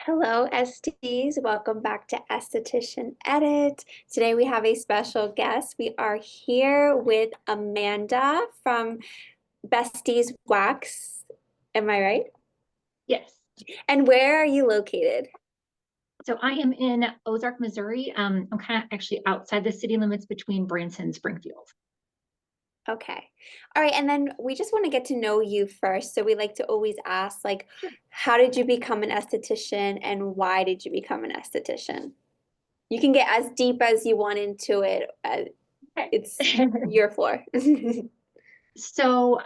Hello, STs. Welcome back to Esthetician Edit. Today we have a special guest. We are here with Amanda from Besties Wax. Am I right? Yes. And where are you located? So I am in Ozark, Missouri. I'm kind of actually outside the city limits between Branson and Springfield. Okay. All right. And then we just want to get to know you first. So we like to always ask, like, Sure. how did you become an esthetician and why did you become an esthetician? You can get as deep as you want into it. It's Okay. your floor. So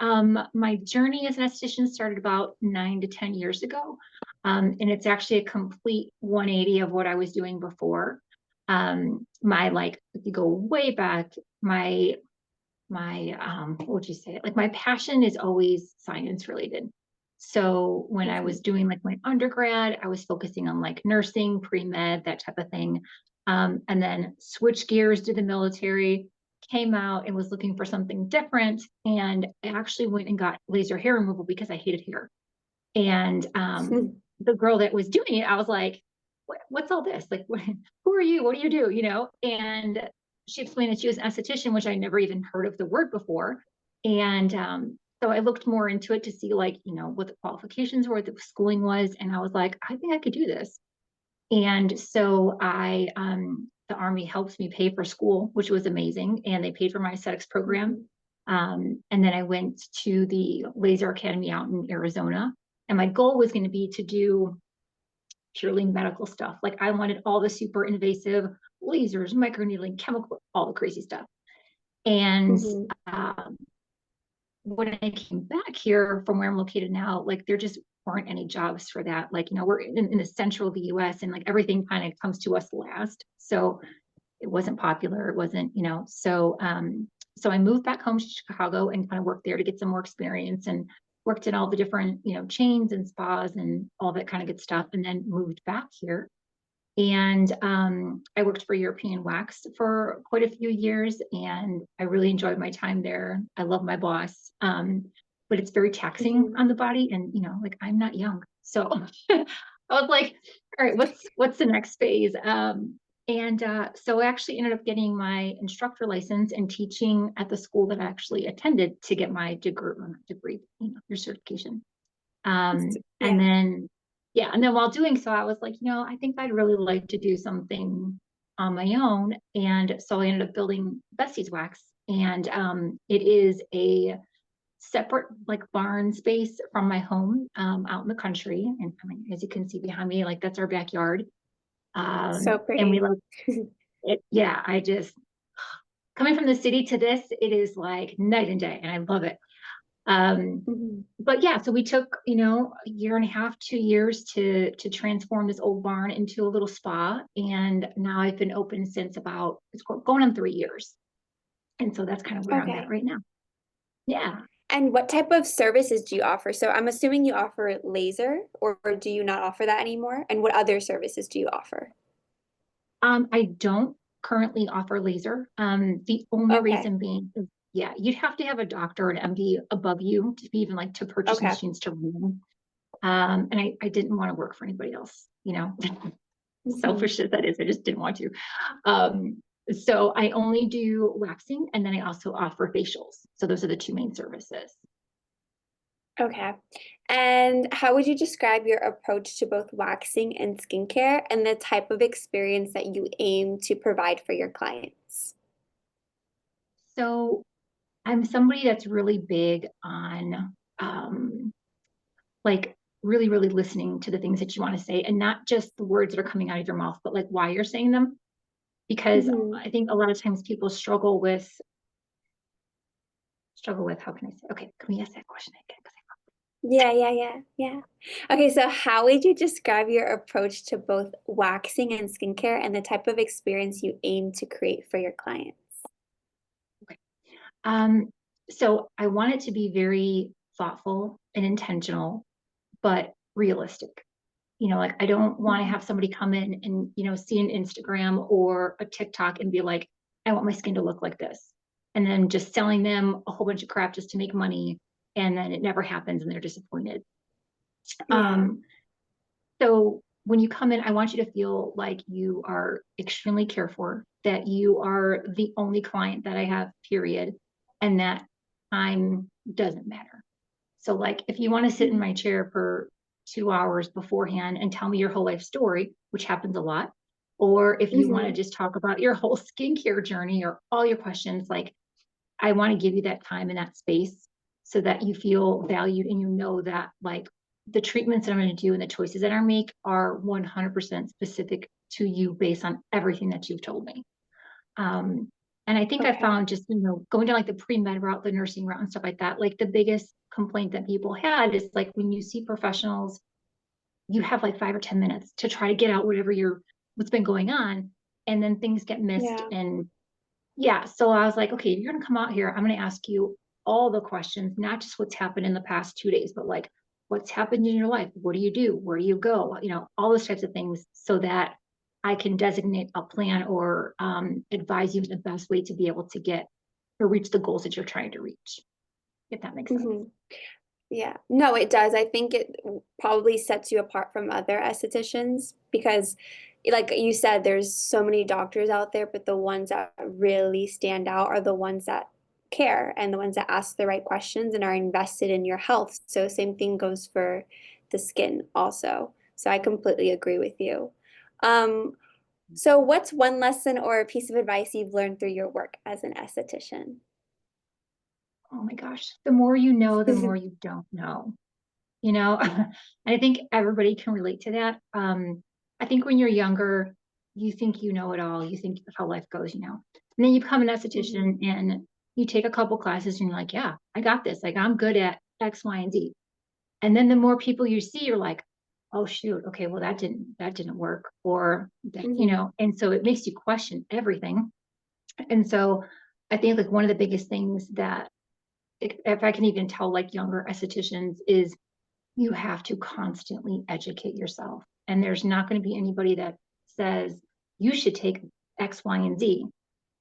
my journey as an esthetician started about 9 to 10 years ago. And it's actually a complete 180 of what I was doing before. If you go way back, what would you say? Like my passion is always science related. So when I was doing like my undergrad, I was focusing on like nursing, pre-med, that type of thing. And then switched gears to the military, came out and was looking for something different. And I actually went and got laser hair removal because I hated hair. And the girl that was doing it, I was like, what's all this? Like, who are you? What do you do? And she explained that she was an esthetician, which I never even heard of the word before. And so I looked more into it to see like, what the qualifications were, what the schooling was. And I was like, I think I could do this. And so the Army helped me pay for school, which was amazing. And they paid for my aesthetics program. And then I went to the Laser Academy out in Arizona. And my goal was going to be to do purely medical stuff. Like I wanted all the super invasive lasers, microneedling, chemical, all the crazy stuff. And Mhm. um, when I came back here from where I'm located now, like there just weren't any jobs for that. Like, we're in the central of the US and like everything kind of comes to us last. So it wasn't popular. It wasn't, so I moved back home to Chicago and kind of worked there to get some more experience and worked in all the different, chains and spas and all that kind of good stuff. And then moved back here. And I worked for European Wax for quite a few years, and I really enjoyed my time there. I love my boss, but it's very taxing Mhm. on the body, and like I'm not young, so I was like, all right, what's the next phase? And so I actually ended up getting my instructor license and teaching at the school that I actually attended to get my degree, your certification. And Yeah. then, yeah, and then while doing so, I was like, I think I'd really like to do something on my own. And so I ended up building Bestie's Wax. And it is a separate like barn space from my home out in the country. And I mean, as you can see behind me, like that's our backyard. So And we pretty. love it. Yeah, I just coming from the city to this, it is like night and day, and I love it. Um, Mhm. but yeah, so we took, a year and a half, 2 years to transform this old barn into a little spa. And now I've been open since about it's going on 3 years. And so that's kind of where I'm at Okay. right now. Yeah. And what type of services do you offer? So I'm assuming you offer laser, or do you not offer that anymore? And what other services do you offer? I don't currently offer laser. The only Okay. reason being is, yeah, you'd have to have a doctor or an MD above you to be even like to purchase Okay. machines to run them. And I didn't want to work for anybody else, Mhm. selfish as that is, I just didn't want to. So I only do waxing, and then I also offer facials. So those are the two main services. Okay. And how would you describe your approach to both waxing and skincare and the type of experience that you aim to provide for your clients? So I'm somebody that's really big on like really, really listening to the things that you want to say and not just the words that are coming out of your mouth, but like why you're saying them. Because Mhm. I think a lot of times people struggle with how can I say, okay, can we ask that question again? Yeah. Okay, so how would you describe your approach to both waxing and skincare and the type of experience you aim to create for your clients? Okay. Um, so I want it to be very thoughtful and intentional, but realistic. Like I don't want to Mhm. have somebody come in and, see an Instagram or a TikTok and be like, I want my skin to look like this. And then just selling them a whole bunch of crap just to make money. And then it never happens and they're disappointed. Yeah. Um, So when you come in, I want you to feel like you are extremely cared for, that you are the only client that I have, period, and that time doesn't matter. So, like, if you want to sit in my chair for 2 hours beforehand and tell me your whole life story, which happens a lot, or if you want to Mm-hmm. just talk about your whole skincare journey or all your questions, like, I want to give you that time and that space so that you feel valued and you know that, like, the treatments that I'm going to do and the choices that I make are 100% specific to you based on everything that you've told me. Um, and I think I Okay. found just, going down like the pre-med route, the nursing route and stuff like that, like the biggest complaint that people had is like when you see professionals, you have like 5 or 10 minutes to try to get out what's been going on. And then things get missed. Yeah. And yeah, so I was like, okay, if you're going to come out here, I'm going to ask you all the questions, not just what's happened in the past 2 days, but like what's happened in your life. What do you do? Where do you go? All those types of things so that I can designate a plan or advise you the best way to be able to get or reach the goals that you're trying to reach, if that makes sense. Mm-hmm. Yeah. No, it does. I think it probably sets you apart from other estheticians because, like you said, there's so many doctors out there, but the ones that really stand out are the ones that care and the ones that ask the right questions and are invested in your health. So same thing goes for the skin also. So I completely agree with you. Um, so what's one lesson or a piece of advice you've learned through your work as an esthetician? Oh my gosh, the more you know, the more you don't know. And I think everybody can relate to that. I think when you're younger, you think you know it all. You think how life goes. And then you become an Mhm. esthetician and you take a couple classes and you're like, yeah, I got this. Like I'm good at X, Y, and Z. And then the more people you see, you're like, oh shoot, okay, well that didn't work. Or Mhm. and so it makes you question everything. And so I think like one of the biggest things that if I can even tell like younger estheticians is you have to constantly educate yourself. And there's not going to be anybody that says you should take X, Y, and Z.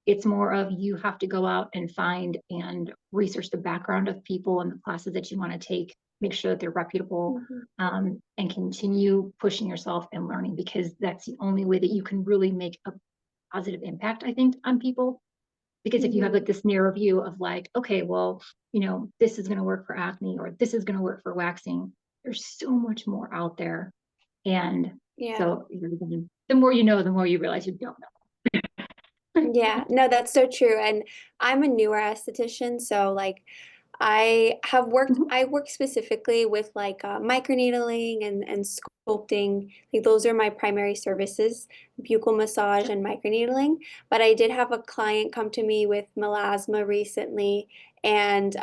It's more of you have to go out and find and research the background of people and the classes that you want to take, make sure that they're reputable, Mhm. and continue pushing yourself and learning because that's the only way that you can really make a positive impact, I think, on people. Because if you have like Mhm. this narrow view of like, okay, well, this is going to work for acne or this is going to work for waxing, there's so much more out there. And Yeah. so the more you know, the more you realize you don't know. Yeah. No, that's so true. And I'm a newer esthetician, so like Mhm. I work specifically with like microneedling and sculpting. Like those are my primary services, buccal massage Sure. and microneedling. But I did have a client come to me with melasma recently, and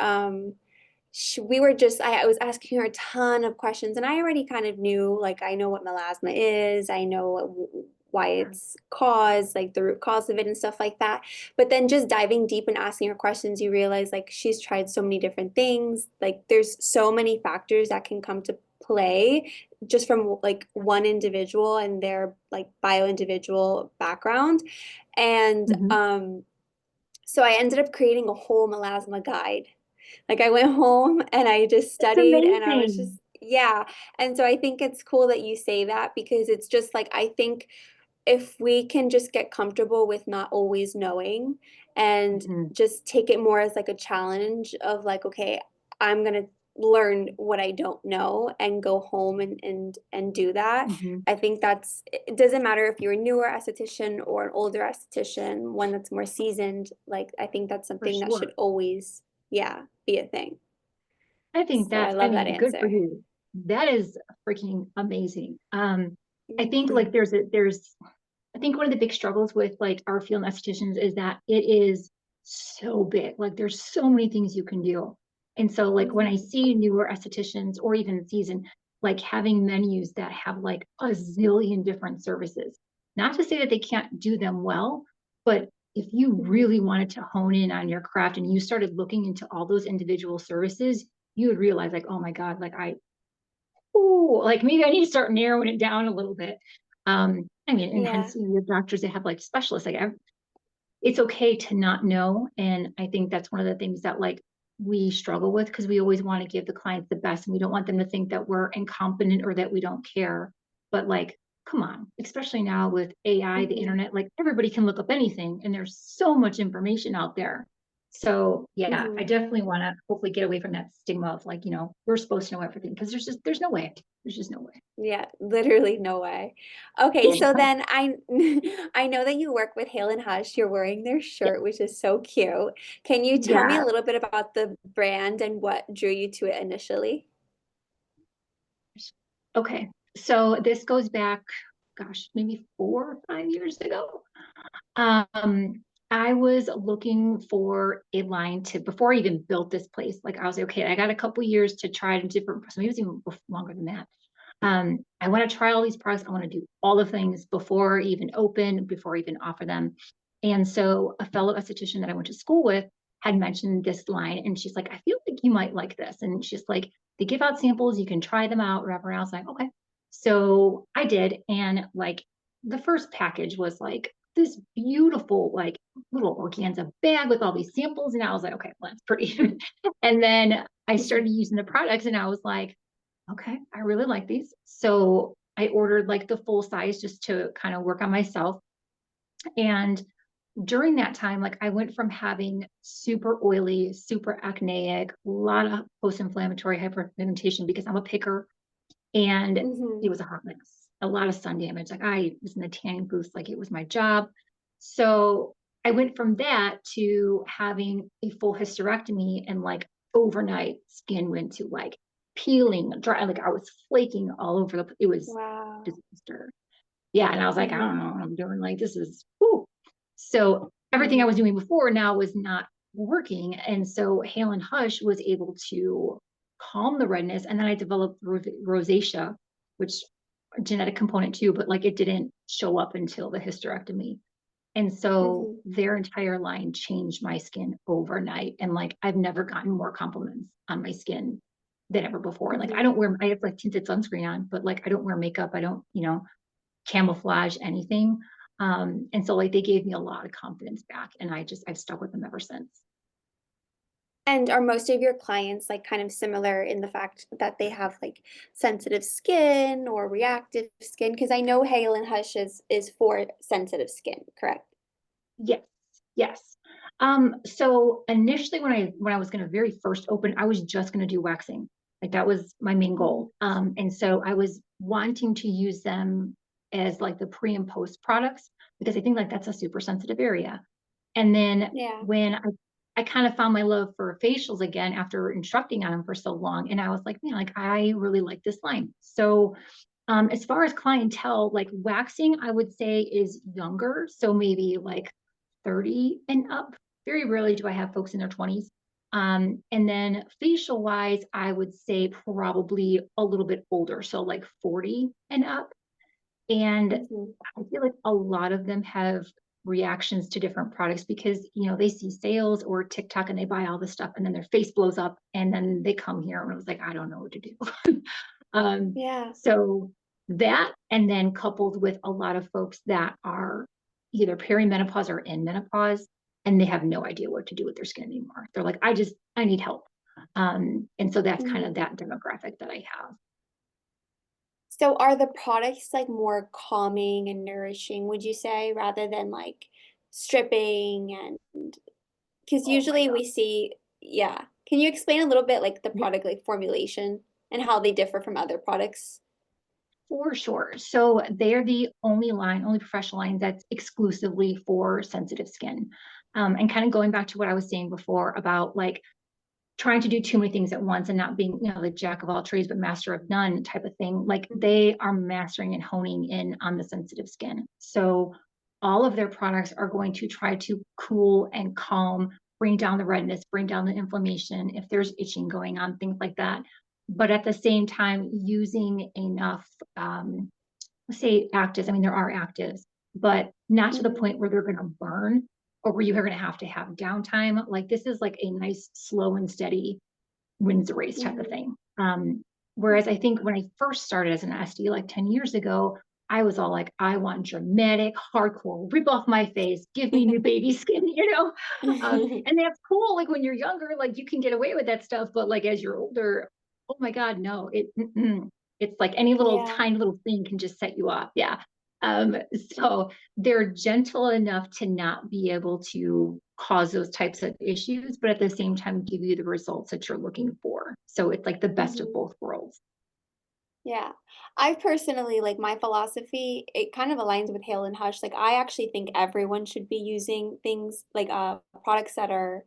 we were just I was asking her a ton of questions and I already kind of knew like I know what melasma is, I know why it's caused, like the root cause of it and stuff like that. But then just diving deep and asking her questions, you realize like she's tried so many different things. Like there's so many factors that can come to play just from like one individual and their like bio individual background. And Mhm. so I ended up creating a whole melasma guide. Like I went home and I just That's studied and I was amazing. just, yeah. And so I think it's cool that you say that because it's just like, I think if we can just get comfortable with not always knowing and Mhm. just take it more as like a challenge of like, okay, I'm gonna learn what I don't know and go home and do that. Mhm. I think that's it doesn't matter if you're a newer esthetician or an older esthetician, one that's more seasoned, like I think that's For something that should sure. always, yeah, be a thing. I think So I I love that mean, good for answer. you. That is freaking amazing. I think like Mhm. I think one of the big struggles with like our field estheticians is that it is so big. Like there's so many things you can do. And so like when I Mhm. see newer estheticians or even seasoned, like having menus that have like a zillion different services, not to say that they can't do them well, but if you Mhm. really wanted to hone in on your craft and you started looking into all those individual services, you would realize like, oh my God, like maybe I need to start narrowing it down a little bit. I mean, and Yeah. hence you have doctors that have like specialists. It's okay to not know, and I think that's one of the things that like we struggle with because we always want to give the clients the best, and we don't want them to think that we're incompetent or that we don't care. but like, come on, especially now with AI, the Hmm. internet, like everybody can look up anything and there's so much information out there. So yeah, I Hmm. definitely want to hopefully get away from that stigma of like, we're supposed to know everything because there's no way. There's just no way. Yeah, literally no way. Okay, so then I I know that you work with Hale and Hush. You're wearing their Yeah. shirt, which is so cute. Can you tell me Yeah. a little bit about the brand and what drew you to it initially? Okay. So this goes back, gosh, maybe 4 or 5 years ago. Um, I was looking for a line to before I even built this place. Like I was like, okay, I got a couple years to try it in different, so maybe it was even longer than that. I want to try all these products. I want to do all the things before I even open, before I even offer them. And so a fellow esthetician that I went to school with had mentioned this line, and she's like, I feel like you might like this. And she's like, they give out samples, you can try them out, whatever. And I was like, okay. So I did, and like the first package was like this beautiful, like little organza bag with all these samples. And I was like, okay, well, that's pretty. And then I started using the products, and I was like, okay, I really like these. So I ordered like the full size just to kind of work on myself. And during that time, like I went from having super oily, super acneic, a lot of post-inflammatory hyperpigmentation because I'm a picker, and Hmm. it was a hot mess, a lot of sun damage. Like I was in the tanning booth, like it was my job. So I went from that to having a full hysterectomy, and like overnight skin went to like peeling, dry, like I was flaking all over it was Wow. disaster. Yeah. And I was like, I Hmm. don't know what I'm doing. Like this is whew. So everything I Hmm. was doing before now was not working. And so Hale and Hush was able to calm the redness. And then I developed rosacea, which genetic component too, but like it didn't show up until the hysterectomy. And so Hmm. their entire line changed my skin overnight. And like I've never gotten more compliments on my skin than ever before. And like Hmm. I have like tinted sunscreen on, but like I don't wear makeup. I don't, camouflage anything. And so like they gave me a lot of confidence back, and I've stuck with them ever since. And are most of your clients like kind of similar in the fact that they have like sensitive skin or reactive skin? Because I know Hale and Hush is for sensitive skin, correct? Yes, yes. So initially when I was gonna very first open, I was just gonna do waxing. Like that was my main Mhm. goal. And so I was wanting to use them as like the pre and post products because I think like that's a super sensitive area. And then Yeah. when I kind of found my love for facials again after instructing on them for so long, and I was like, man, like I really like this line. So as far as clientele, like waxing, I would say is younger. So maybe like 30 and up. Very rarely do I have folks in their 20s. And then facial wise, I would say probably a little bit older. So like 40 and up. And Hmm. I feel like a lot of them have reactions to different products because, they see sales or TikTok and they buy all this stuff and then their face blows up and then they come here and I was like, I don't know what to do. Um, Yeah. so that, and then coupled with a lot of folks that are either perimenopause or in menopause, and they have no idea what to do with their skin anymore. They're like, I need help. And so that's kind of Hmm. that demographic that I have. So are the products like more calming and nourishing, would you say, rather than like stripping and because Oh my usually God. we see, yeah. Can you explain a little bit like the product like formulation and how they differ from other products? For sure. So they're the only professional line that's exclusively for sensitive skin. And kind of going back to what I was saying before about like trying to do too many things at once and not being, the jack of all trades, but master of none type of thing. Like they are mastering and honing in on the sensitive skin. So all of their products are going to try to cool and calm, bring down the redness, bring down the inflammation, if there's itching going on, things like that. But at the same time, using enough, let's say actives. I mean, there are actives, but not to the Mm-hmm. point where they're going to burn or where you're going to have downtime. Like this is like a nice, slow and steady wins the race type of Mm-hmm. thing. Whereas I think when I first started as an SD like 10 years ago, I was all like, I want dramatic, hardcore, rip off my face, give me new baby skin, and that's cool. Like when you're younger, like you can get away with that stuff. But like as you're older, oh my God, no, It's like any little Yeah. tiny little thing can just set you off. Yeah. So they're gentle enough to not be able to cause those types of issues, but at the same time give you the results that you're looking for. So it's like the best of Hmm. both worlds. Yeah. I personally like my philosophy, it kind of aligns with Hale and Hush. Like I actually think everyone should be using things like products that are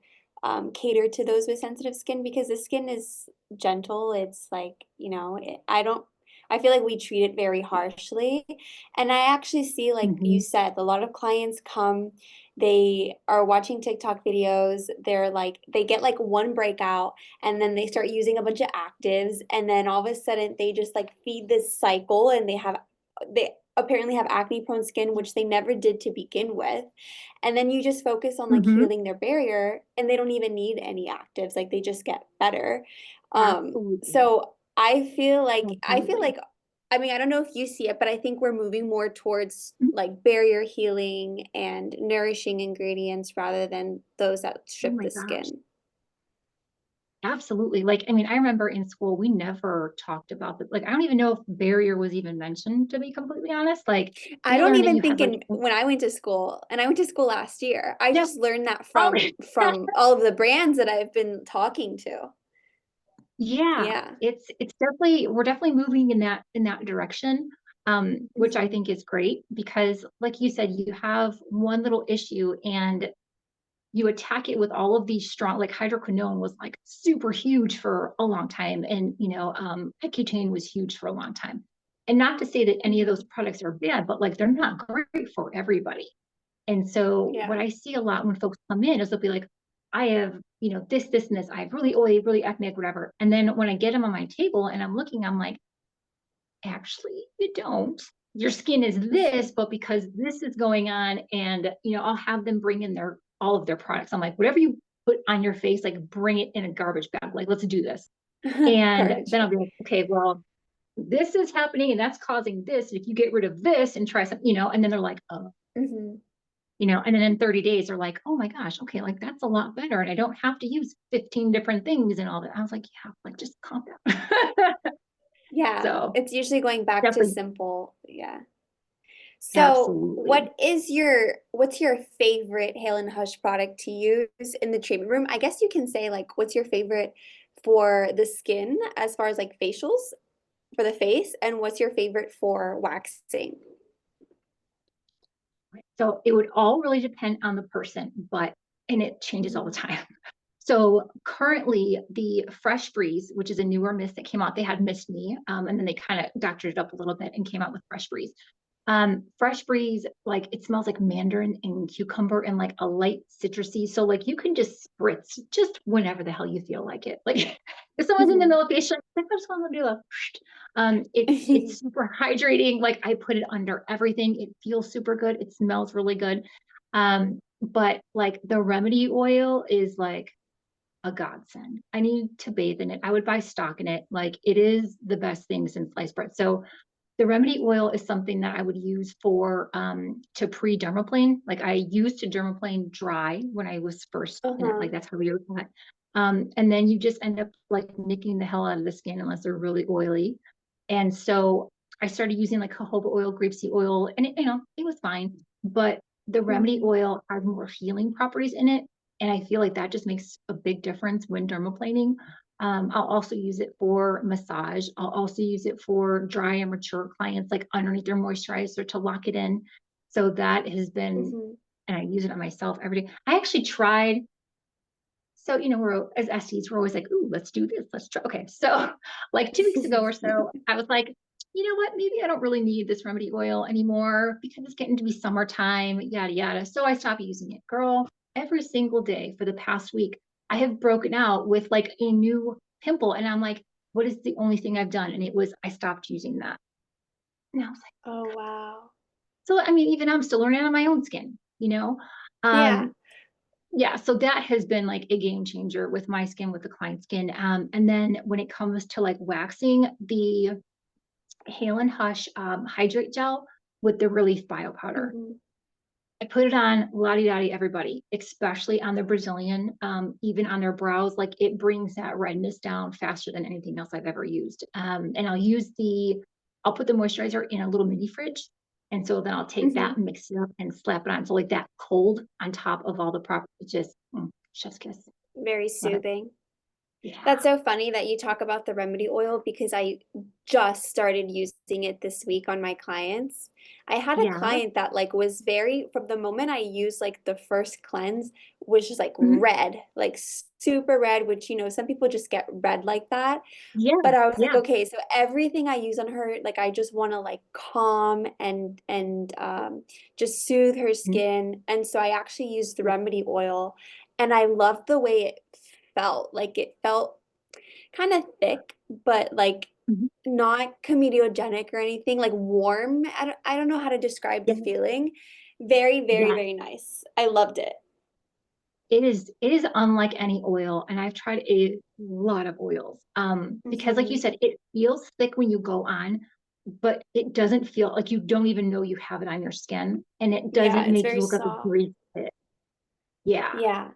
catered to those with sensitive skin because the skin is gentle. It's like, I feel like we treat it very harshly. And I actually see, like you Hmm. said, a lot of clients come, they are watching TikTok videos, they're like, they get like one breakout and then they start using a bunch of actives and then all of a sudden they just like feed this cycle and they apparently have acne prone skin which they never did to begin with, and then you just focus on like Hmm. healing their barrier and they don't even need any actives, like they just get better. Absolutely. So I feel like Absolutely. I mean, I don't know if you see it, but I think we're moving more towards like barrier healing and nourishing ingredients rather than those that Oh strip my the gosh. skin. Absolutely. Like, I mean, I remember in school, we never talked about that. Like, I don't even know if barrier was even mentioned, to be completely honest. Like, I we don't learned that even you think had like, in when I went to school, and I went to school last year, I yeah, just learned that oh, from all of the brands that I've been talking to. yeah, Yeah. it's definitely, we're definitely moving in that direction, which I Hmm. think is great because, like you said, you have one little issue and you attack it with all of these strong, like hydroquinone was like super huge for a long time, and Accutane was huge for a long time. And not to say that any of those Hmm. products are bad, but like they're not great for everybody. And so what Yeah. I see a lot when folks come in is they'll be like, I have, this and this. I have really oily, really acne, whatever. And then when I get them on my table and I'm looking, I'm like, actually, you don't. Your skin is this, but because this is going on, and I'll have them bring in their all of their products. I'm like, whatever you put on your face, like bring it in a garbage bag. Like, let's do this. And Garbage. then I'll be like, okay, well, this is happening and that's causing this. If you get rid of this and try something, and then they're like, oh, Hmm. and then in 30 days, they're like, oh my gosh, okay, like that's a lot better. And I don't have to use 15 different things and all that. I was like, yeah, like just calm down. Yeah. So It's usually going back to definitely, simple. Yeah. So, absolutely. what's your favorite Hale and Hush product to use in the treatment room? I guess you can say like what's your favorite for the skin as far as like facials for the face, and what's your favorite for waxing? So it would all really depend on the person, and it changes all the Hmm. time. So currently, the Fresh Breeze, which is a newer mist that came out, they had Mist Me, and then they kind of doctored it up a little bit and came out with Fresh Breeze. Fresh Breeze, like it smells like mandarin and cucumber and like a light citrusy. So like you can just spritz just whenever the hell you feel like it. Like if someone's in the Hmm. middle of facial, like, I just want to do a it's super hydrating. Like I put it under everything. It feels super good. It smells really good. But like the remedy oil is like a godsend. I need to bathe in it. I would buy stock in it. Like it is the best thing since sliced bread. So the remedy oil is something that I would use for to pre-dermaplane. Like I used to dermaplane dry when I was first in it. Like Uh-huh. that's how we were taught. And then you just end up like nicking the hell out of the skin unless they're really oily. And so I started using like jojoba oil, grapeseed oil, and it was fine. But the remedy Hmm. oil has more healing properties in it. And I feel like that just makes a big difference when dermaplaning. I'll also use it for massage. I'll also use it for dry and mature clients, like underneath their moisturizer to lock it in. So that has been, Hmm. and I use it on myself every day. I actually tried. So, we're as SEs, we're always like, ooh, let's do this. Let's try. Okay. So, like 2 weeks ago or so, I was like, you know what? Maybe I don't really need this remedy oil anymore because it's getting to be summertime, yada, yada. So I stopped using it. Girl, every single day for the past week, I have broken out with like a new pimple. And I'm like, what is the only thing I've done? And it was, I stopped using that. And I was like, Oh, wow. so, I mean, even I'm still learning on my own skin. Yeah. Um, yeah, so that has been like a game changer with my skin, with the client skin. And then when it comes to like waxing, the Hale and Hush hydrate gel with the relief bio powder. Hmm. I put it on lottie-dottie everybody, especially on the Brazilian, even on their brows. Like it brings that redness down faster than anything else I've ever used. And I'll put the moisturizer in a little mini fridge. And so then I'll take Hmm. that, mix it up, and slap it on. So like that cold on top of all the proper, just chef's kiss. Very Love it. soothing. That's Yeah. so funny that you talk about the remedy oil because I just started using it this week on my clients. I had a Yeah. client that like was very from the moment I used like the first cleanse was just like Mhm. red, like super red, which some people just get red like that. Yeah. But I was like, Yeah. okay, so everything I use on her, like I just want to like calm and just soothe her Mhm. skin. And so I actually used the remedy oil, and I loved the way it felt. Like it felt kind of thick, but like Mhm. not comedogenic or anything, like warm. I don't know how to describe the Yeah. feeling. Very, very, Yeah. very nice. I loved it. It is unlike any oil, and I've tried a lot of oils. Because like you Hmm. said, it feels thick when you go on, but it doesn't feel like you don't even know you have it on your skin, and it Yeah, doesn't it's make very you look like a soft. grease pit. Yeah, Yeah.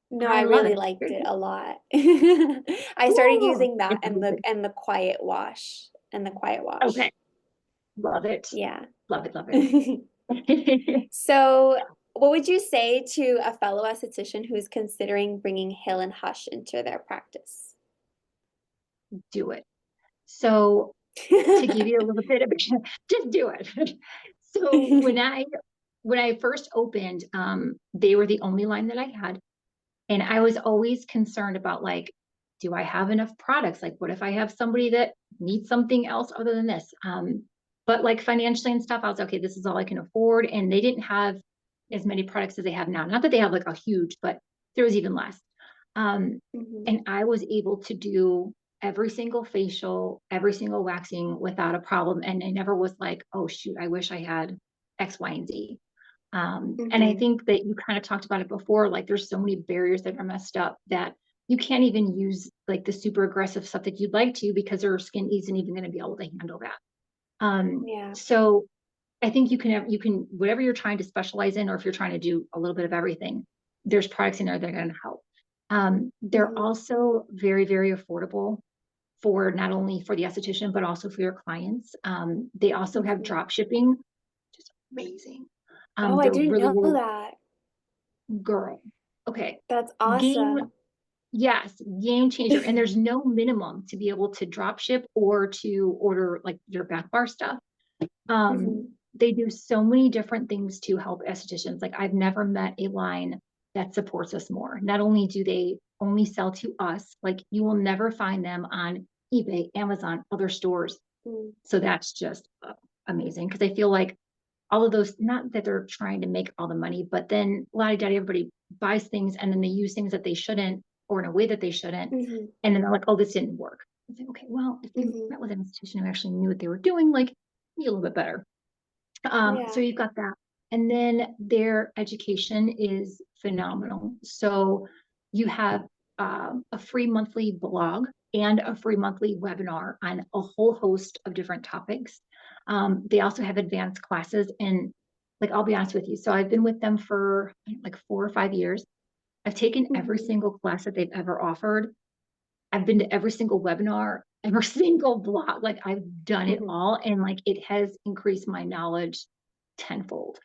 No, I I love really it. liked it a lot. I started Ooh, using that it's and the amazing. and the quiet wash and the quiet Okay, wash. love it, Yeah. love it, love it. So, what would you say to a fellow esthetician who's considering bringing Hale and Hush into their practice? Do it. So to give you a little bit of just do it. So when I first opened, they were the only line that I had. And I was always concerned about like, do I have enough products? Like, what if I have somebody that needs something else other than this? But like financially and stuff, I was okay, this is all I can afford. And they didn't have as many products as they have now. Not that they have like a huge, but there was even less. Um, Mhm. and I was able to do every single facial, every single waxing without a problem. And I never was like, oh shoot, I wish I had X, Y, and Z. And I Mhm. think that you kind of talked about it before, like there's so many barriers that are messed up that you can't even use like the super aggressive stuff that you'd like to because your skin isn't even going to be able to handle that. Yeah. So I think you can whatever you're trying to specialize in, or if you're trying to do a little bit of everything, there's products in there that are going to help. They're Mhm. also very, very affordable for not only for the esthetician, but also for your clients. They also have Mhm. drop shipping, just amazing. Oh, I They're didn't really, know really that. girl. Okay. That's Game, awesome. yes, game changer. And there's no minimum to be able to drop ship or to order like your back bar stuff. Mhm. They do so many different things to help estheticians. Like I've never met a line that supports us more. Not only do they only sell to us, like you will never find them on eBay, Amazon, other stores. Mm. So that's just amazing because I feel like all of those, not that they're trying to make all the money, but then a lot of daddy, everybody buys things and then they use things that they shouldn't or in a way that they shouldn't. Mhm. And then they're like, oh, this didn't work. It's like, okay, well, if you Mhm. met with an institution who actually knew what they were doing, like be a little bit better. So Yeah. you've got that. And then their education is phenomenal. So you have a free monthly blog and a free monthly webinar on a whole host of different topics. They also have advanced classes. And like, I'll be honest with you. So I've been with them for like 4 or 5 years. I've taken every Mhm. single class that they've ever offered. I've been to every single webinar, every single blog. Like I've done it Mhm. all. And like it has increased my knowledge tenfold.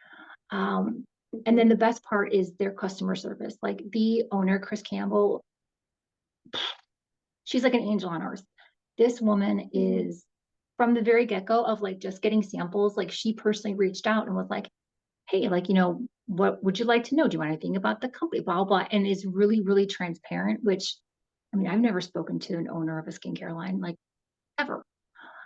Um, and then Mhm. the best part is their customer service. Like the owner, Chris Campbell, she's like an angel on earth. This woman Mhm. is from the very get-go of like just getting samples, like she personally reached out and was like, hey, like, what would you like to know? Do you want anything about the company? Blah, blah, and is really, really transparent, which I mean, I've never spoken to an owner of a skincare line, like ever.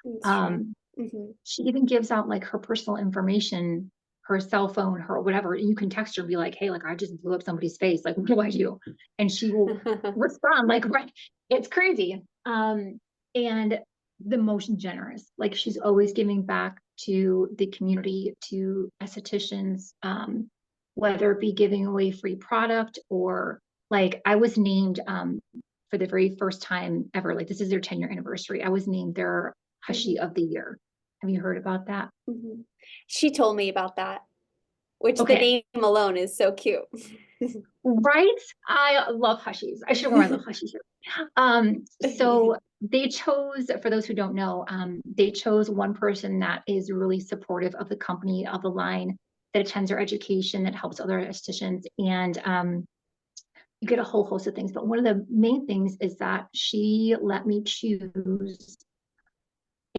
That's true. Um, Mhm. she even gives out like her personal information, her cell phone, her whatever. And you can text her and be like, hey, like I just blew up somebody's face. Like, what do I do? And she will respond like, right. It's crazy. And the most generous. Like she's always giving back to the community, to estheticians, whether it be giving away free product or like I was named for the very first time ever, like this is their 10-year anniversary. I was named their Hushie Mhm. of the year. Have you heard about that? Mhm. She told me about that. which the Okay. name alone is so cute. Right? I love Hushies. I should have worn my little Hushie shirt. So they chose, for those who don't know, they chose one person that is really supportive of the company, of the line, that attends their education, that helps other estheticians, and you get a whole host of things. But one of the main things is that she let me choose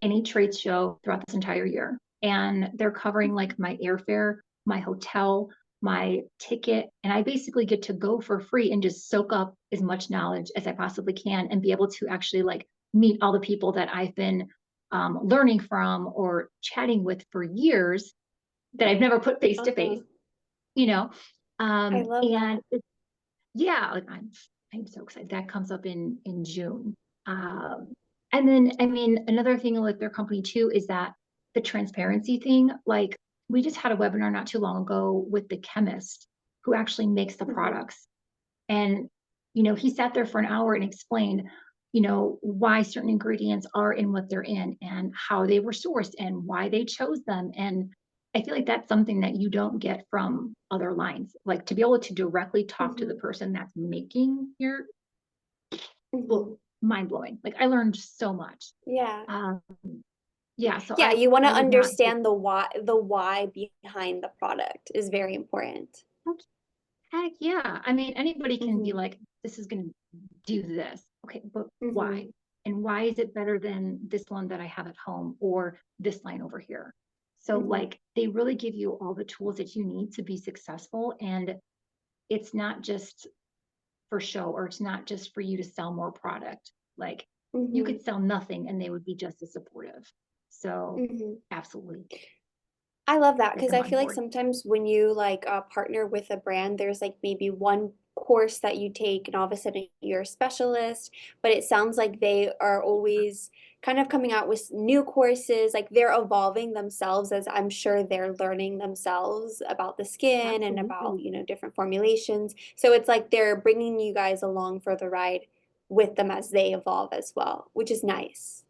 any trade show throughout this entire year. And they're covering like my airfare, my hotel, my ticket. And I basically get to go for free and just soak up as much knowledge as I possibly can and be able to actually like meet all the people that I've been learning from or chatting with for years that I've never put face to face, Uh-huh. you know? I love And that. yeah, like I'm so excited. That comes up in June. And then I mean another thing with their company too is that the transparency thing. Like we just had a webinar not too long ago with the chemist who actually makes the Hmm. products. And he sat there for an hour and explained, why certain ingredients are in what they're in and how they were sourced and why they chose them. And I feel like that's something that you don't get from other lines. Like to be able to directly talk to the Hmm. person that's making your, Hmm. well, mind blowing. Like I learned so much. Yeah. Um, yeah, so Yeah, I you want to I would not take understand the why behind the product is very important. heck yeah. I mean, anybody can be Hmm. like, this is going to do this. Okay, but why? Hmm. And why is it better than this one that I have at home or this line over here? So, Hmm. like, they really give you all the tools that you need to be successful. And it's not just for show or it's not just for you to sell more product. Like, you Hmm. could sell nothing and they would be just as supportive. So, Hmm. absolutely I love that get because them I on feel like board. sometimes when you like partner with a brand, there's like maybe one course that you take and all of a sudden you're a specialist, but it sounds like they are always kind of coming out with new courses, like they're evolving themselves as I'm sure they're learning themselves about the skin and about, Absolutely. different formulations. So it's like they're bringing you guys along for the ride with them as they evolve as well, which is nice.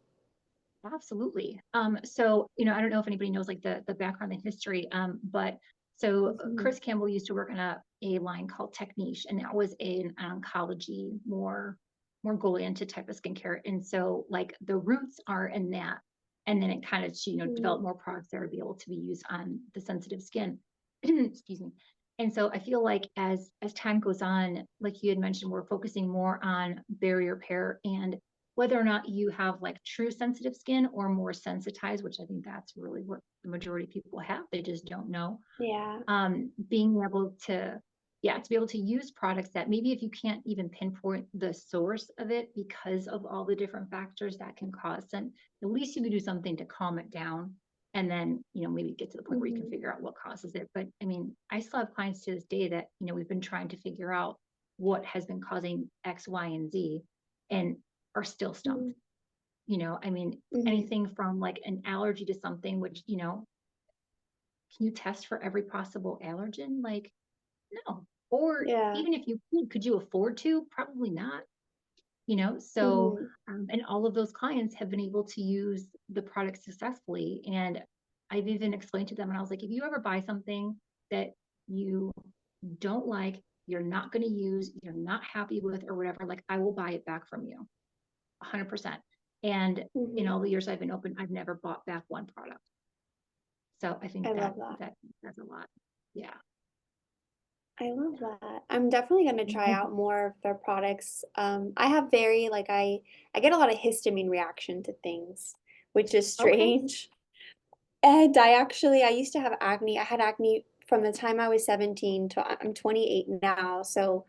Absolutely. So, I don't know if anybody knows like the background and history, but so Hmm. Chris Campbell used to work on a line called Techniche, and that was an oncology, more goal-oriented type of skincare. And so like the roots are in that. And then it kind of, developed more products that would be able to be used on the sensitive skin. Excuse me. And so I feel like as time goes on, like you had mentioned, we're focusing more on barrier repair and whether or not you have like true sensitive skin or more sensitized, which I think that's really what the majority of people have. They just don't know. Yeah. Being able to, yeah, to be able to use products that maybe if you can't even pinpoint the source of it because of all the different factors that can cause, then at least you can do something to calm it down. And then, maybe get to the point where you can Hmm. figure out what causes it. But I mean, I still have clients to this day that, we've been trying to figure out what has been causing X, Y, and Z and are still stumped. I mean, Hmm. anything from like an allergy to something, which, can you test for every possible allergen? Like, no. Or Yeah. even if you could you afford to? Probably not, so, Hmm. and all of those clients have been able to use the product successfully. And I've even explained to them, and I was like, if you ever buy something that you don't like, you're not going to use, you're not happy with, or whatever, like I will buy it back from you 100%. And in Hmm. all the years I've been open, I've never bought back one product. So I I think love that that. that that's a lot. Yeah. I love that. I'm definitely going to try out more of their products. I have very like I get a lot of histamine reaction to things, which is Okay. strange. And I used to have acne. I had acne from the time I was 17 to I'm 28 now. So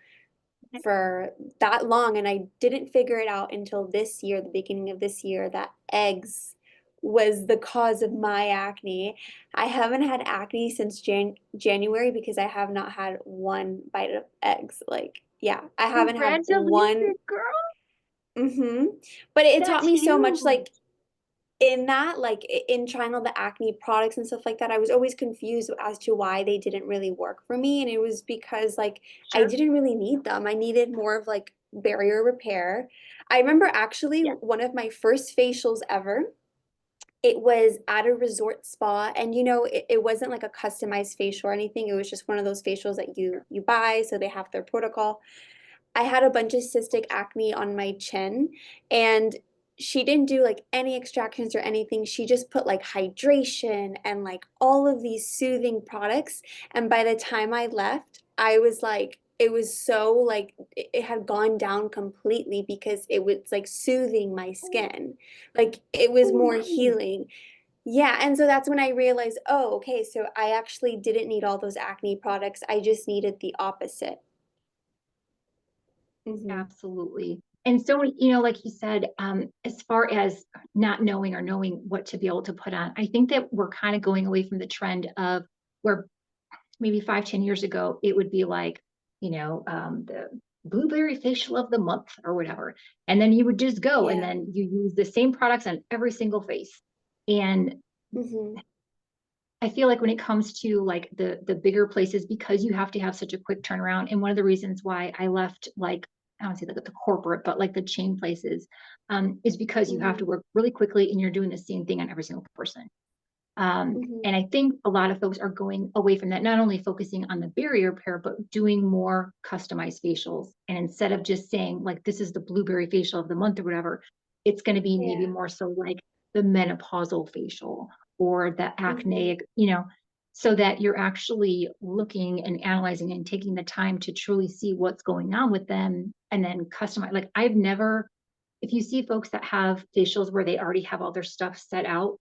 for that long, and I didn't figure it out until this year, the beginning of this year, that eggs was the cause of my acne. I haven't had acne since January because I have not had one bite of eggs. Like, yeah, I haven't had one. Congratulations, girl. But it taught That's me so much, huge. like in that, like in trying all the acne products and stuff like that, I was always confused as to why they didn't really work for me. And it was because like I Sure. didn't really need them. I needed more of like barrier repair. I remember actually Yeah. one of my first facials ever. it was at a resort spa, and it wasn't like a customized facial or anything. It was just one of those facials that you buy, so they have their protocol. I had a bunch of cystic acne on my chin, and she didn't do like any extractions or anything. She just put like hydration and like all of these soothing products. And by the time I left, I was like, it was so like it had gone down completely because it was like soothing my skin. Like it was Oh, more nice. healing. Yeah, and so that's when I realized, oh, okay, so I actually didn't need all those acne products. I just needed the opposite. Hmm. Absolutely. And so, you know, like you said, as far as not knowing or knowing what to be able to put on, I think that we're kind of going away from the trend of where maybe 5, 10 years ago, it would be like, the blueberry facial of the month or whatever. And then you would just go and Yeah. then you use the same products on every single face. And Hmm. I feel like when it comes to like the bigger places, because you have to have such a quick turnaround, and one of the reasons why I left, like, I don't say like the corporate, but like the chain places, is because you have to Hmm. work really quickly and you're doing the same thing on every single person. Hmm. And I think a lot of folks are going away from that, not only focusing on the barrier repair, but doing more customized facials. And instead of just saying like this is the blueberry facial of the month or whatever, it's going to be maybe Yeah. more so like the menopausal facial or the Hmm. acne, so that you're actually looking and analyzing and taking the time to truly see what's going on with them and then customize. Like I've never, if you see folks that have facials where they already have all their stuff set out,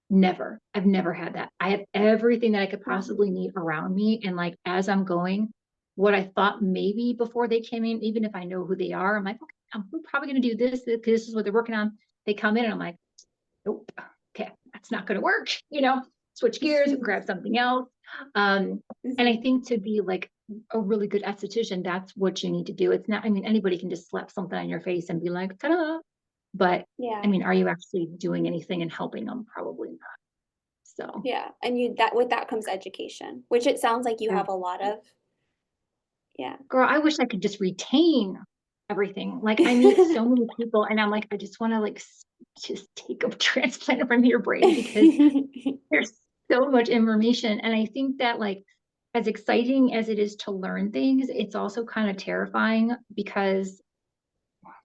never. I've never had that. I have everything that I could Hmm. possibly need around me. And like as I'm going, what I thought maybe before they came in, even if I know who they are, I'm like, okay, I'm probably going to do this because this is what they're working on. They come in and I'm like, nope, okay, that's not going to work. Switch gears, grab something else. Um, and I Hmm. think to be like a really good esthetician, that's what you need to do. It's not, I mean, anybody can just slap something on your face and be like, ta-da. But I Yeah. mean, are you actually doing anything and helping them? Probably not. So, Yeah. And you that with that comes education, which it sounds like you yeah. have a lot of. Yeah. Girl, I wish I could just retain everything. Like I meet so many people and I'm like, I just want to like just take a transplant from your brain because there's so much information. And I think that like as exciting as it is to learn things, it's also kind of terrifying because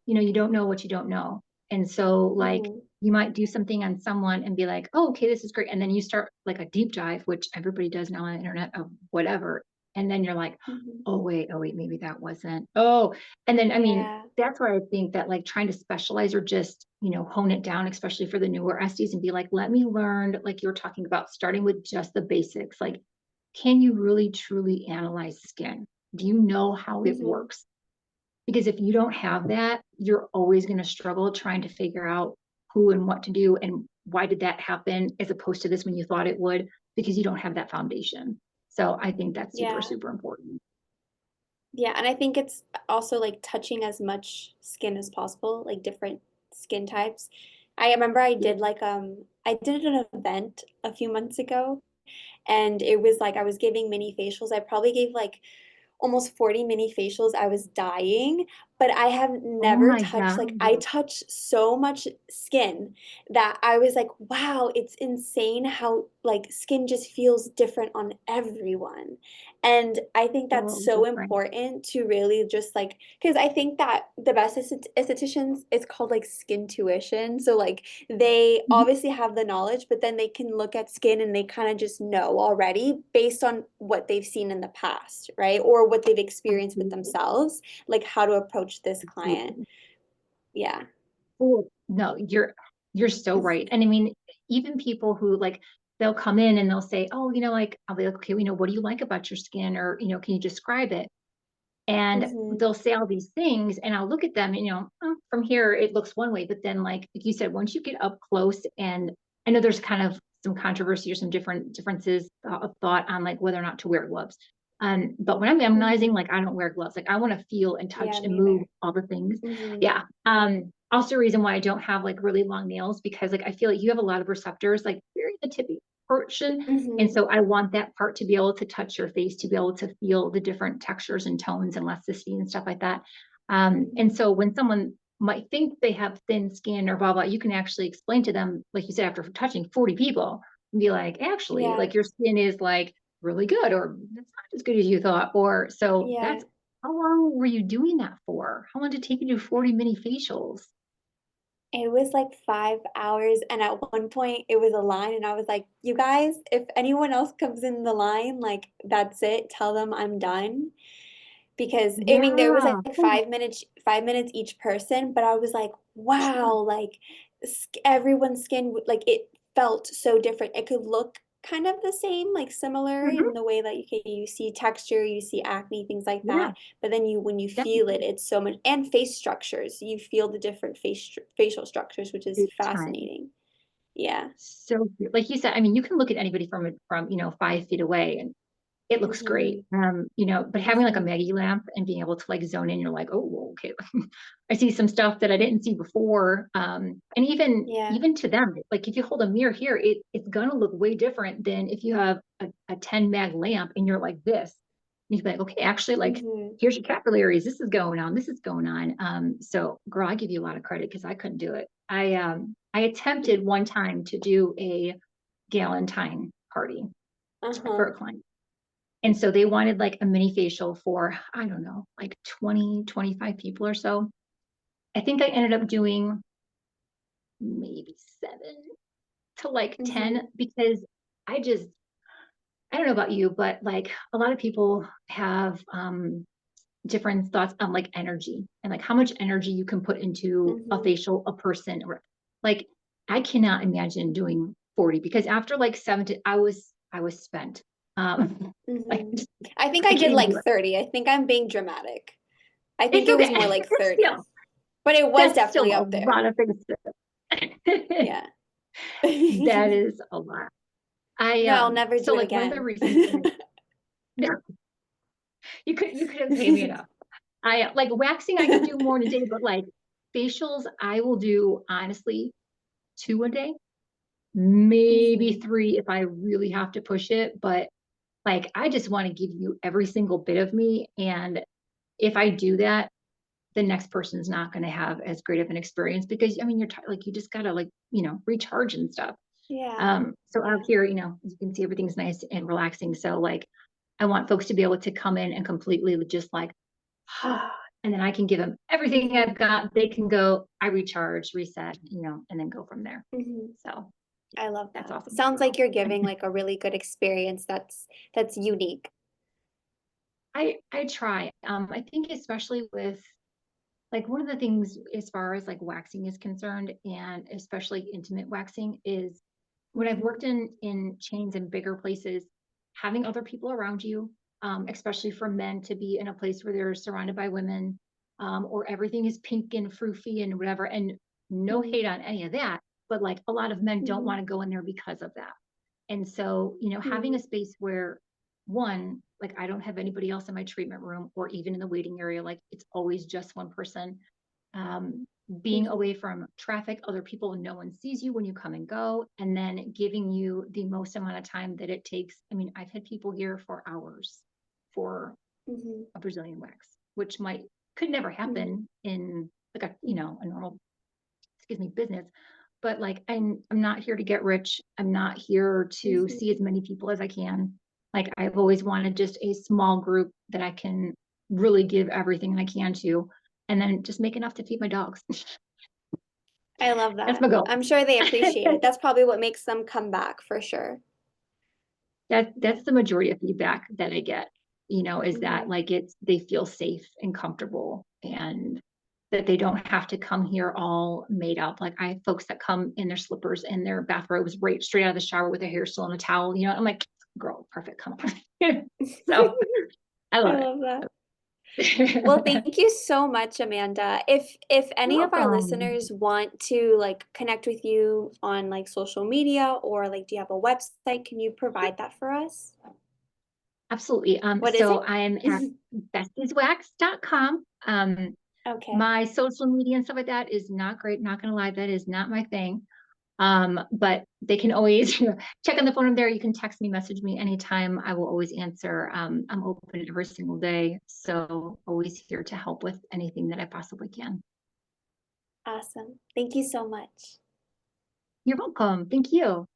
you don't know what you don't know. And so like Hmm. you might do something on someone and be like, oh, okay, this is great. And then you start like a deep dive, which everybody does now on the internet of whatever. And then you're like, Hmm. oh wait, maybe that wasn't. Oh, and then I mean, Yeah. that's why I think that like trying to specialize or just, hone it down, especially for the newer SDs and be like, let me learn, like you were talking about, starting with just the basics. Like, can you really truly analyze skin? Do you know how it Hmm. works? Because if you don't have that, you're always going to struggle trying to figure out who and what to do and why did that happen as opposed to this when you thought it would, because you don't have that foundation. So I think that's super, Yeah. super important. Yeah. And I think it's also like touching as much skin as possible, like different skin types. I remember Yeah. I did an event a few months ago, and it was like I was giving mini facials. I probably gave like almost 40 mini facials. I was dying, but I have Oh never my touched, God. like, I touch so much skin that I was like, wow, it's insane how, like, skin just feels different on everyone. And I think that's So so different. important to really just like, because I think that the best estheticians, it's called like skin tuition. So, like, they Mhm. obviously have the knowledge, but then they can look at skin and they kind of just know already based on what they've seen in the past, right? Or what they've experienced with Absolutely. themselves, like how to approach this client. Absolutely. Yeah. Oh, no, you're so right. And I mean, even people who like they'll come in and they'll say, oh, like I'll be like, okay, what do you like about your skin? Or, can you describe it? And Mm-hmm. they'll say all these things and I'll look at them and from here it looks one way, but then like you said, once you get up close, and I know there's kind of some controversy or some differences of thought on like whether or not to wear gloves. But when I'm analyzing, Mm-hmm. like I don't wear gloves. Like I want to feel and touch Yeah, and me move either. all the things. Mm-hmm. Yeah. Also a reason why I don't have like really long nails, because like I feel like you have a lot of receptors like very the tippy portion, and Mm-hmm. so I want that part to be able to touch your face, to be able to feel the different textures and tones and elasticity and stuff like that. And Mm-hmm. so when someone might think they have thin skin or blah, blah, you can actually explain to them, like you said, after touching 40 people, and be like, actually, Yeah. like your skin is like really good, or it's not as good as you thought. Or so Yeah. that's how long were you doing that for? How long did it take you to do 40 mini facials? It was like 5 hours, and at one point it was a line, and I was like, "You guys, if anyone else comes in the line, like that's it. Tell them I'm done." Because I mean, there was like Yeah. 5 minutes each person, but I was like, Sure. "Wow!" Like everyone's skin, like it felt so different. It could look kind of the same, like similar Mhm. in the way that you see texture, you see acne, things like Yeah, that. But then when you feel it, definitely. it's so much, and face structures. You feel the different facial structures, which is Big time. fascinating. Yeah. So cute. Like you said, I mean, you can look at anybody from 5 feet away and it looks great. Mhm. But having like a Mhm. Maggie lamp and being able to like zone in, you're like, oh, well, okay. I see some stuff that I didn't see before. And even Yeah. even to them, like if you hold a mirror here, it's gonna look way different than if you have a 10 mag lamp and you're like this. And you're like, okay, actually, like Mhm. here's your capillaries. This is going on. This is going on. So girl, I give you a lot of credit because I couldn't do it. I attempted one time to do a Galentine party for Uh-huh. a client. And so they wanted like a mini facial for, I don't know, like 20, 25 people or so. I think I ended up doing maybe 7 to like 10 Mhm. because I just, I don't know about you, but like a lot of people have different thoughts on like energy and like how much energy you can put into a Mhm. facial, a person, or like I cannot imagine doing 40 because after like I was spent. Like Mhm. I think I I can't did even do like it. 30. I think I'm being dramatic. I think It's it was more okay. like Still, 30, but it was that's still definitely a up there. lot of things. Yeah. That is a lot. I No, I'll never so do it like one of the again. reasons that no, you couldn't pay me enough. I like waxing I could do more in a day, but like facials I will do honestly 2 a day, maybe Mhm. 3 if I really have to push it. But like I just want to give you every single bit of me. And if I do that, the next person's not going to have as great of an experience because I mean you're like you just gotta like recharge and stuff. Yeah. So out Yeah. here, as you can see, everything's nice and relaxing. So like I want folks to be able to come in and completely just like, and then I can give them everything I've got. They can go, I recharge, reset, and then go from there. Mhm. So I love that's that. awesome. Sounds like you're giving like a really good experience that's unique. I try. I think especially with like one of the things as far as like waxing is concerned, and especially intimate waxing, is when I've Mhm. worked in chains and bigger places, having other people around you, especially for men to be in a place where they're surrounded by women, or everything is pink and froofy and whatever. And no Mhm. hate on any of that, but like a lot of men don't Mhm. want to go in there because of that. And so, having a Mhm. space where one, like I don't have anybody else in my treatment room or even in the waiting area, like it's always just one person. Being Mhm. away from traffic, other people, no one sees you when you come and go, and then giving you the most amount of time that it takes. I mean, I've had people here for hours for Mhm. a Brazilian wax, which could never Mhm. happen in like a Mhm. a normal, excuse me, business. But like I'm not here to get rich. I'm not here to see Mhm. as many people as I can. Like I've always wanted just a small group that I can really give everything I can to, and then just make enough to feed my dogs. I love That's that. my goal. I'm sure they appreciate it. That's probably what makes them come back for sure. Yeah. That's the majority of feedback that I get, is that Mhm. like they feel safe and comfortable and that they don't have to come here all made up. Like I have folks that come in their slippers and their bathrobes right straight out of the shower with their hair still in a towel. I'm like, girl, perfect, come on. So I I love love that. Well, it. thank you so much, Amanda. If You're any of our welcome. listeners want to like connect with you on like social media or like do you have a website? Can you provide that for us? Absolutely. What is So it? I'm at bestieswax.com. Okay. My social media and stuff like that is not great. Not gonna lie, that is not my thing. But they can always check on the phone in there. You can text me, message me anytime. I will always answer. I'm open every single day. So always here to help with anything that I possibly can. Awesome. Thank you so much. You're welcome. Thank you.